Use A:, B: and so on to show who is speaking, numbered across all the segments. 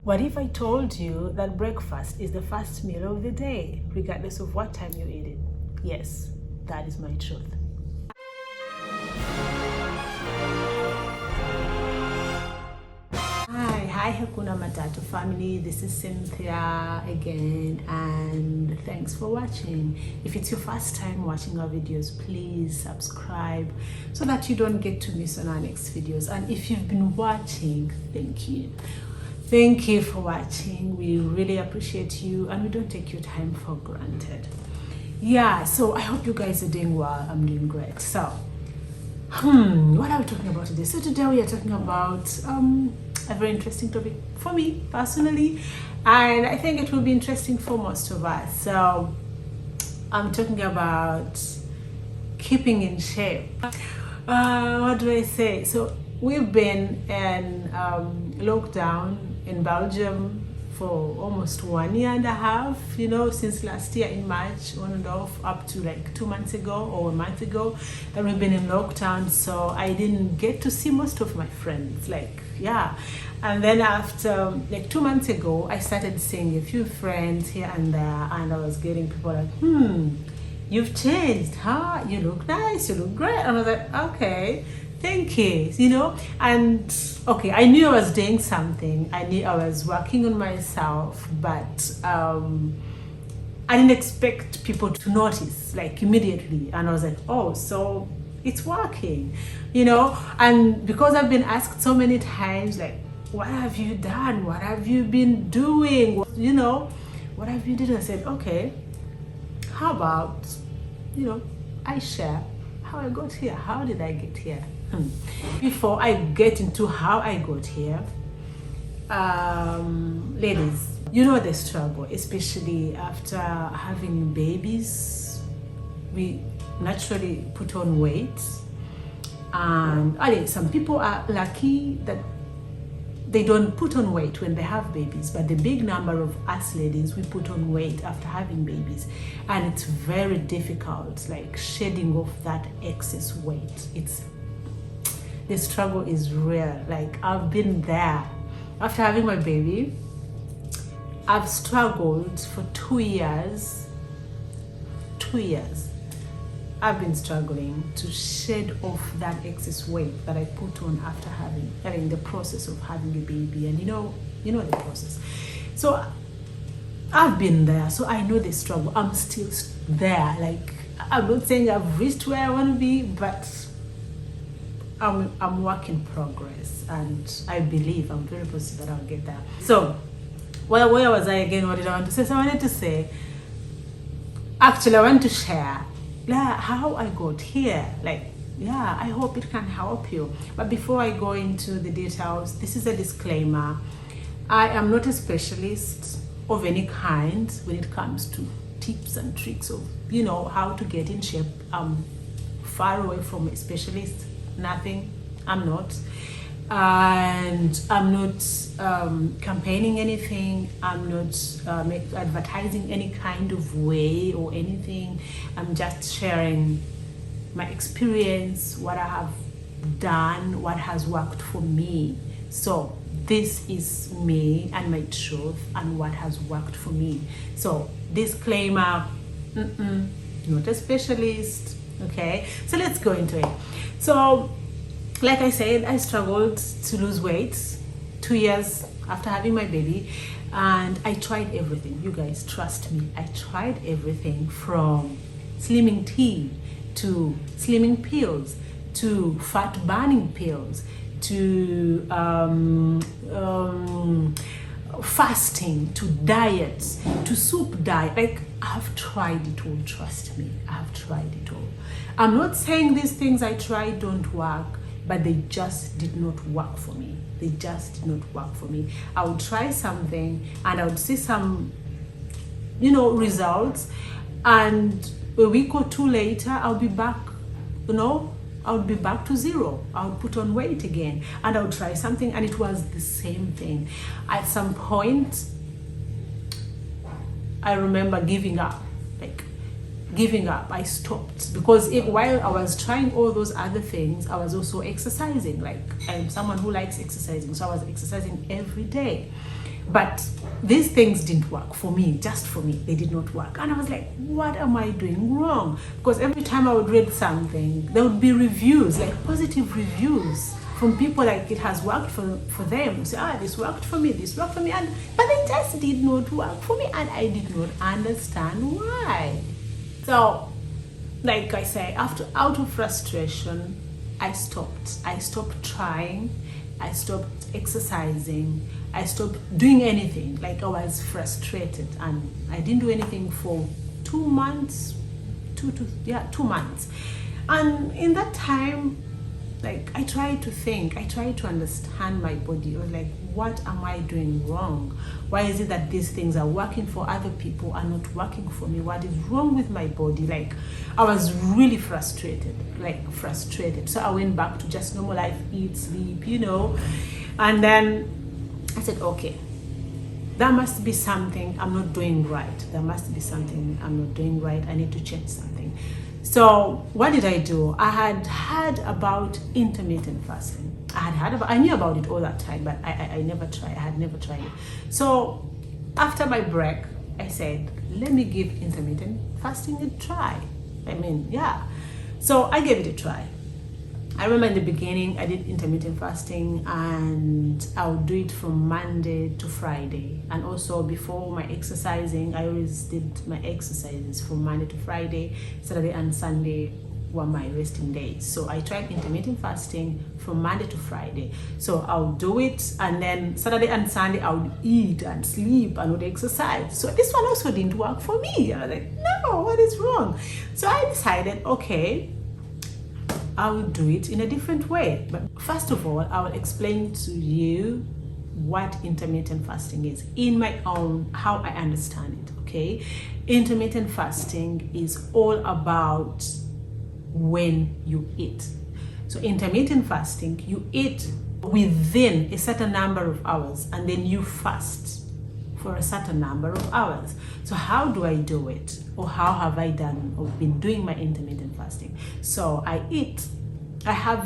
A: What if I told you that breakfast is the first meal of the day, regardless of what time you eat it? Yes, that is my truth. Hi Hakuna Matatu family, this is Cynthia again, and thanks for watching. If it's your first time watching our videos, please subscribe so that you don't get to miss on our next videos. And if you've been watching, thank you. Thank you for watching. We really appreciate you and we don't take your time for granted. Yeah, so I hope you guys are doing well. I'm doing great. So, what are we talking about today? So today we are talking about a very interesting topic for me personally, and I think it will be interesting for most of us. So I'm talking about keeping in shape. What do I say? So we've been in lockdown in Belgium for almost 1.5 years, since last year in March, on and off, up to like 2 months ago or a month ago that we've been in lockdown. So I didn't get to see most of my friends, and then after like 2 months ago I started seeing a few friends here and there, and I was getting people like, you've changed, huh? You look nice, you look great. And I was like, okay, thank you, and okay, I knew I was doing something. I knew I was working on myself, but I didn't expect people to notice like immediately. And I was like, oh, so it's working, and because I've been asked so many times, like, what have you done? What have you been doing? What have you done? I said, okay, how about, I share how I got here. How did I get here? Before I get into how I got here, ladies, the struggle, especially after having babies. We naturally put on weight, and some people are lucky that they don't put on weight when they have babies, but the big number of us ladies, we put on weight after having babies, and it's very difficult, like shedding off that excess weight. The struggle is real. Like, I've been there. After having my baby, I've struggled for 2 years. 2 years. I've been struggling to shed off that excess weight that I put on after having the process of having a baby, and you know the process. So I've been there, so I know the struggle. I'm still there. Like, I'm not saying I've reached where I want to be, but I'm work in progress, and I believe, I'm very positive that I'll get there. So where was I again? What did I want to say? So I wanted to say, actually, I want to share how I got here. I hope it can help you. But before I go into the details, this is a disclaimer. I am not a specialist of any kind when it comes to tips and tricks of how to get in shape. I'm far away from a specialist. Nothing. I'm not, and I'm not campaigning anything. I'm not advertising any kind of way or anything. I'm just sharing my experience, what I have done, what has worked for me. So this is me and my truth and what has worked for me. So disclaimer, not a specialist. Okay, so let's go into it. So like I said, I struggled to lose weight 2 years after having my baby, and I tried everything. You guys, trust me, I tried everything from slimming tea to slimming pills to fat burning pills to fasting to diets to soup diet. Like, I've tried it all, trust me, I've tried it all. I'm not saying these things I tried don't work, but they just did not work for me. They just did not work for me. I would try something and I would see some results, and a week or two later I'll be back, I would be back to zero. I would put on weight again, and I would try something, and it was the same thing. At some point, I remember giving up. I stopped, because while I was trying all those other things, I was also exercising. Like, I'm someone who likes exercising, so I was exercising every day. But these things didn't work for me, just for me. They did not work. And I was like, what am I doing wrong? Because every time I would read something, there would be reviews, like positive reviews from people, like it has worked for them. So, this worked for me, this worked for me. But it just did not work for me, and I did not understand why. So, like I say, out of frustration, I stopped trying. I stopped exercising. I stopped doing anything. Like, I was frustrated, and I didn't do anything for 2 months. 2 months. And in that time, like, I tried to understand my body. I was like, what am I doing wrong? Why is it that these things are working for other people and not working for me? What is wrong with my body? Like, I was really frustrated. So I went back to just normal life, eat, sleep, and then I said, okay, there must be something I'm not doing right. I need to change something. So what did I do? I had heard about intermittent fasting. I knew about it all that time, but I had never tried it. So after my break, I said, let me give intermittent fasting a try. So I gave it a try. I remember in the beginning, I did intermittent fasting, and I would do it from Monday to Friday. And also before my exercising, I always did my exercises from Monday to Friday. Saturday and Sunday were my resting days. So I tried intermittent fasting from Monday to Friday. So I would do it, and then Saturday and Sunday I would eat and sleep and would exercise. So this one also didn't work for me. I was like, no, what is wrong? So I decided, okay, I will do it in a different way. But first of all, I will explain to you what intermittent fasting is in my own, how I understand it, okay? Intermittent fasting is all about when you eat. So intermittent fasting, you eat within a certain number of hours, and then you fast for a certain number of hours. So how do I do it? Or how have I done or been doing my intermittent fasting? So I have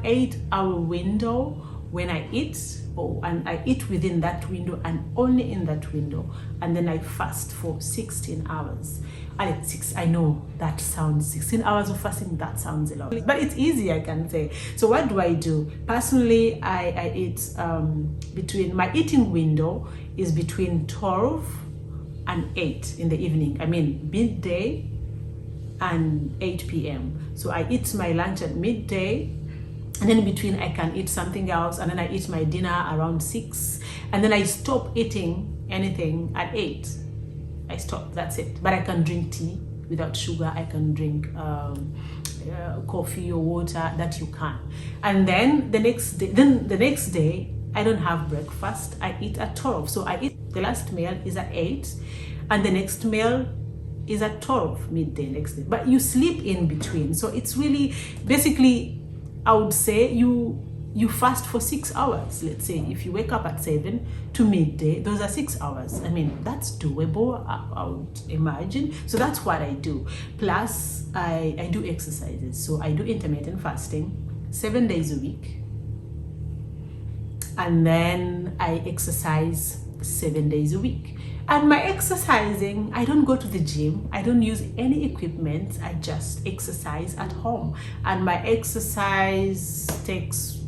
A: 8-hour window when I eat, and I eat within that window and only in that window, and then I fast for 16 hours. I know that sounds 16 hours of fasting, that sounds a lot, but it's easy, I can say. So what do I do? Personally, I eat between, my eating window is between 12 and 8 in the evening. Midday and 8 p.m. So I eat my lunch at midday, and then in between I can eat something else, and then I eat my dinner around 6, and then I stop eating anything at 8. I stop, that's it. But I can drink tea without sugar. I can drink coffee or water, that you can. And then the next day, I don't have breakfast. I eat at 12. So I eat, the last meal is at 8, and the next meal is at 12 midday next day. But you sleep in between. So it's really, basically, I would say you fast for 6 hours. Let's say if you wake up at 7 to midday, those are 6 hours. That's doable, I would imagine. So that's what I do. Plus, I do exercises. So I do intermittent fasting 7 days a week. And then I exercise 7 days a week. And my exercising, I don't go to the gym. I don't use any equipment. I just exercise at home. And my exercise takes,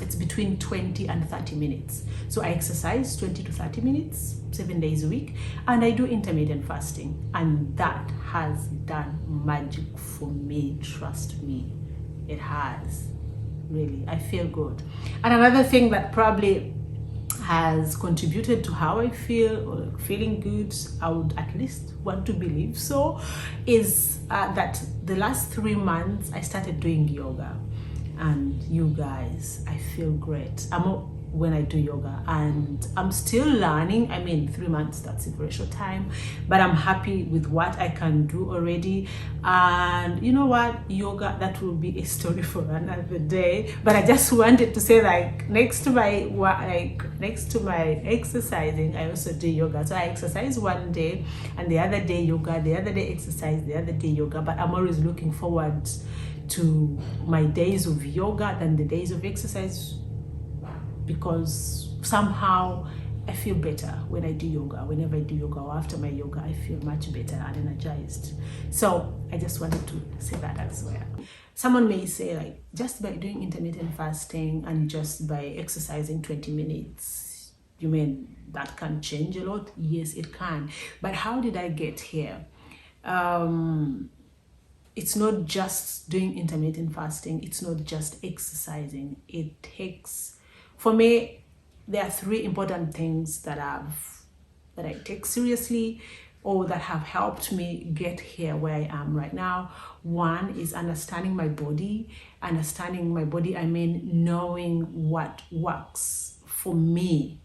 A: it's between 20 and 30 minutes. So I exercise 20 to 30 minutes, 7 days a week. And I do intermittent fasting. And that has done magic for me. Trust me, it has. Really, I feel good. And another thing that probably has contributed to how I feel, or feeling good, I would at least want to believe so, is that the last 3 months I started doing yoga. And you guys, I feel great. When I do yoga, and I'm still learning. 3 months, that's a very short time, but I'm happy with what I can do already. And you know what, yoga, that will be a story for another day. But I just wanted to say, next to my exercising, I also do yoga. So I exercise one day, and the other day yoga, the other day exercise, the other day yoga. But I'm always looking forward to my days of yoga than the days of exercise, because somehow I feel better when I do yoga. Whenever I do yoga or after my yoga, I feel much better and energized. So I just wanted to say that as well. Someone may say, like, just by doing intermittent fasting and just by exercising 20 minutes, you mean that can change a lot? Yes, it can. But how did I get here? It's not just doing intermittent fasting. It's not just exercising. It takes, for me, there are 3 important things that I take seriously, or that have helped me get here where I am right now. One is understanding my body. Understanding my body, I mean knowing what works for me.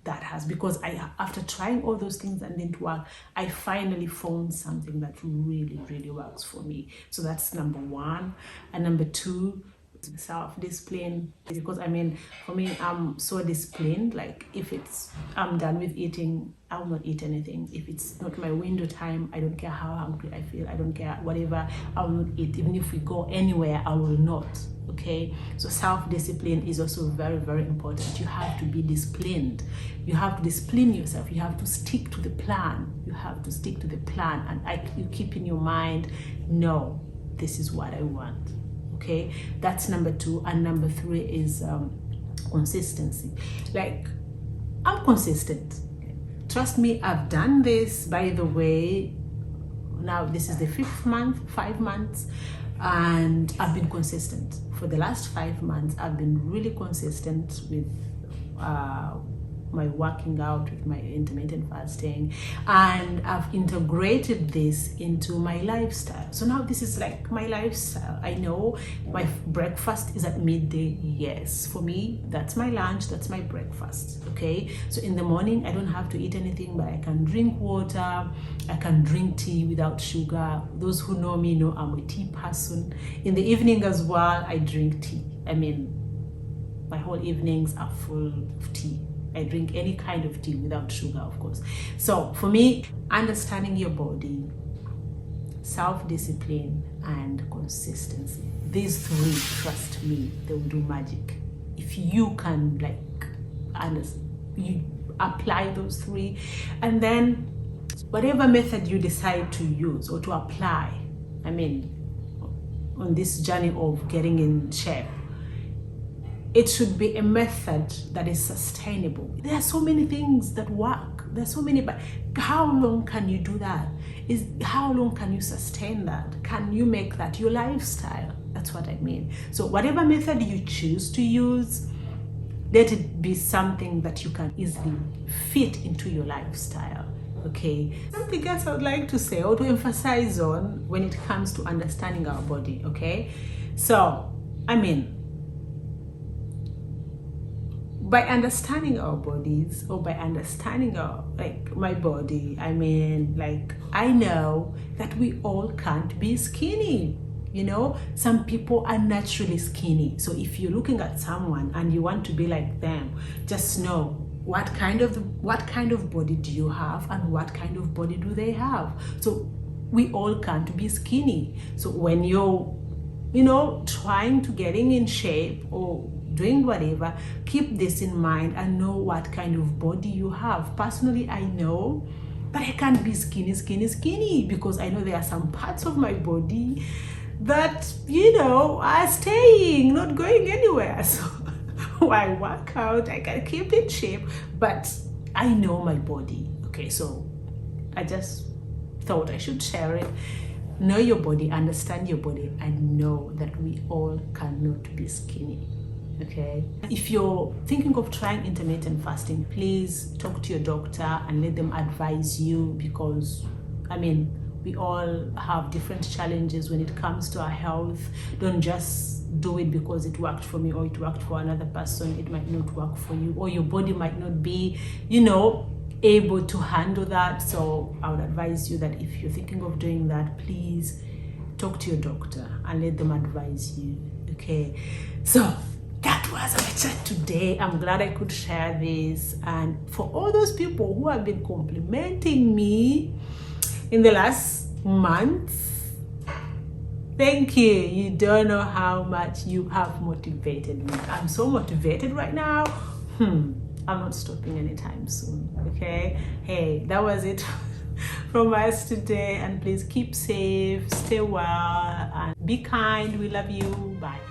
A: That has, because after trying all those things and didn't work, I finally found something that really works for me. So that's number 1. And number 2, self-discipline, because I mean, for me, I'm so disciplined. Like, if I'm done with eating, I will not eat anything. If it's not my window time, I don't care how hungry I feel, I don't care, whatever, I will not eat. Even if we go anywhere, I will not. Okay, so self-discipline is also very important. You have to be disciplined. You have to discipline yourself. You have to stick to the plan. You have to stick to the plan, and you keep in your mind, no, this is what I want. Okay, that's number 2. And number 3 is consistency. Like, I'm consistent. Trust me, I've done this, by the way. Now this is the 5th month, 5 months, and I've been consistent. For the last 5 months, I've been really consistent with my working out, with my intermittent fasting, and I've integrated this into my lifestyle. So now this is like my lifestyle. I know my breakfast is at midday. Yes, for me, that's my lunch, that's my breakfast. Okay, so in the morning, I don't have to eat anything, but I can drink water, I can drink tea without sugar. Those who know me know I'm a tea person. In the evening as well, I drink tea. I mean, my whole evenings are full of tea. I drink any kind of tea without sugar, of course. So for me, understanding your body, self-discipline, and consistency. These 3, trust me, they will do magic. If you can, like, you apply those 3, and then whatever method you decide to use or to apply, I mean, on this journey of getting in shape, it should be a method that is sustainable. There are so many things that work. There's so many, but how long can you do that? How long can you sustain that? Can you make that your lifestyle? That's what I mean. So whatever method you choose to use, let it be something that you can easily fit into your lifestyle. Okay, something else I would like to say or to emphasize on when it comes to understanding our body. Okay, so I mean, by understanding our bodies, or by understanding my body, I mean, like, I know that we all can't be skinny. You know, some people are naturally skinny. So if you're looking at someone and you want to be like them, just know what kind of body do you have, and what kind of body do they have. So we all can't be skinny. So when you're, trying to getting in shape or doing whatever, keep this in mind and know what kind of body you have. Personally, I know that I can't be skinny, because I know there are some parts of my body that, are staying, not going anywhere. So while I work out, I can keep in shape, but I know my body. Okay, so I just thought I should share it. Know your body, understand your body, and know that we all cannot be skinny. Okay, if you're thinking of trying intermittent fasting, please talk to your doctor and let them advise you, because I mean, we all have different challenges when it comes to our health. Don't just do it because it worked for me or it worked for another person. It might not work for you, or your body might not be, able to handle that. So I would advise you that if you're thinking of doing that, please talk to your doctor and let them advise you. Okay, so that was our chat today. I'm glad I could share this. And for all those people who have been complimenting me in the last month, thank you. You don't know how much you have motivated me. I'm so motivated right now. I'm not stopping anytime soon. Okay, hey, that was it from us today, and please keep safe, stay well, and be kind. We love you. Bye.